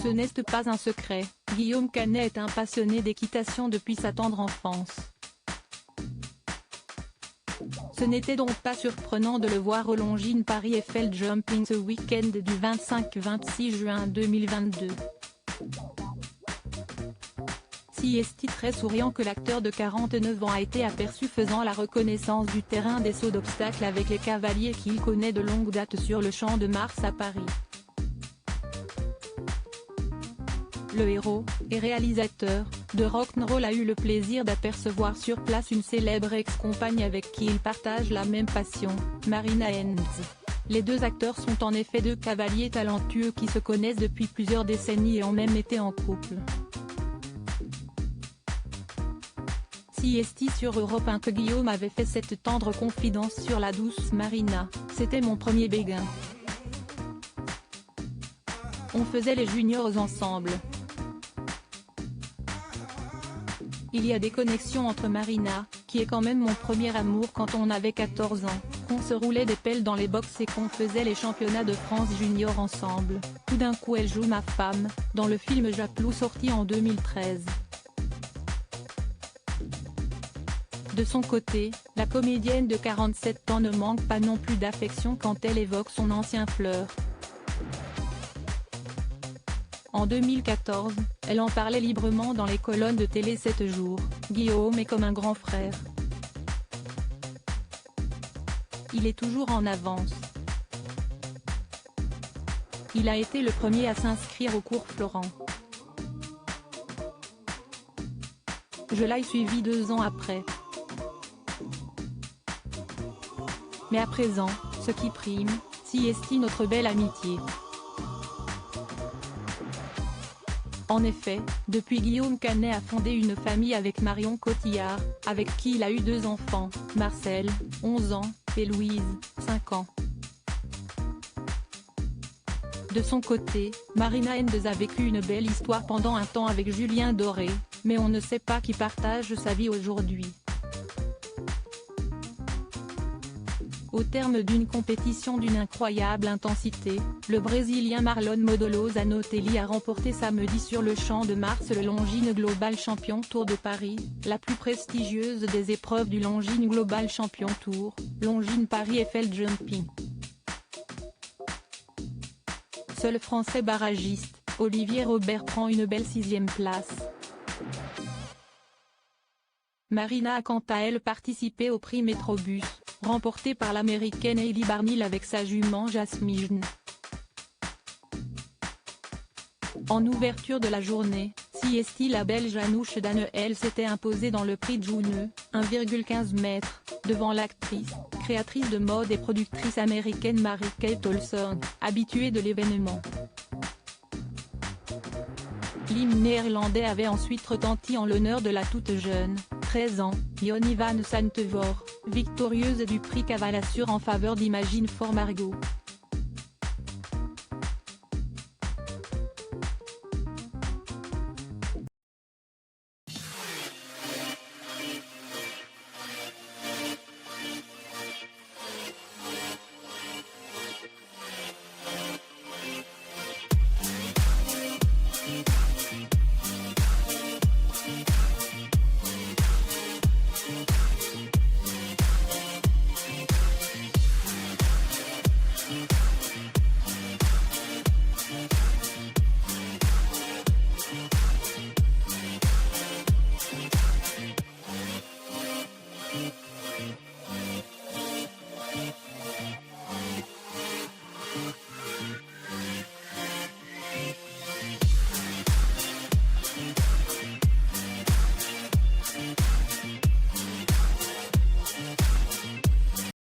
Ce n'est pas un secret, Guillaume Canet est un passionné d'équitation depuis sa tendre enfance. Ce n'était donc pas surprenant de le voir au Longines Paris Eiffel Jumping ce week-end du 25-26 juin 2022. Si est très souriant que l'acteur de 49 ans a été aperçu faisant la reconnaissance du terrain des sauts d'obstacles avec les cavaliers qu'il connaît de longue date sur le Champ de Mars à Paris. Le héros, et réalisateur, de Rock'n'Roll a eu le plaisir d'apercevoir sur place une célèbre ex-compagne avec qui il partage la même passion, Marina Hingis. Les deux acteurs sont en effet deux cavaliers talentueux qui se connaissent depuis plusieurs décennies et ont même été en couple. Si sur Europe 1 que Guillaume avait fait cette tendre confidence sur la douce Marina, c'était mon premier béguin. On faisait les juniors ensemble. Il y a des connexions entre Marina, qui est quand même mon premier amour quand on avait 14 ans, qu'on se roulait des pelles dans les box et qu'on faisait les championnats de France junior ensemble. Tout d'un coup elle joue ma femme, dans le film Japlou sorti en 2013. De son côté, la comédienne de 47 ans ne manque pas non plus d'affection quand elle évoque son ancien fleur. En 2014, elle en parlait librement dans les colonnes de Télé 7 jours, Guillaume est comme un grand frère. Il est toujours en avance. Il a été le premier à s'inscrire au cours Florent. Je l'ai suivi 2 ans après. Mais à présent, ce qui prime, c'est notre belle amitié. En effet, depuis Guillaume Canet a fondé une famille avec Marion Cotillard, avec qui il a eu 2 enfants, Marcel, 11 ans, et Louise, 5 ans. De son côté, Marina Hingis a vécu une belle histoire pendant un temps avec Julien Doré, mais on ne sait pas qui partage sa vie aujourd'hui. Au terme d'une compétition d'une incroyable intensité, le Brésilien Marlon Modolo Zanotelli a remporté samedi sur le Champ de Mars le Longines Global Champion Tour de Paris, la plus prestigieuse des épreuves du Longines Global Champion Tour, Longines Paris Eiffel Jumping. Seul Français barragiste, Olivier Robert prend une belle 6e place. Marina a quant à elle participé au prix Métrobus, remporté par l'américaine Hailey Barnhill avec sa jument Jasmine. En ouverture de la journée, la Belge Anouche Danneels s'était imposée dans le prix Juno, 1,15 m, devant l'actrice, créatrice de mode et productrice américaine Mary-Kate Olsen, habituée de l'événement. L'hymne néerlandais avait ensuite retenti en l'honneur de la toute jeune, 13 ans, Jonny van Santevor, victorieuse du prix Cavalassure en faveur d'Imagine for Margot.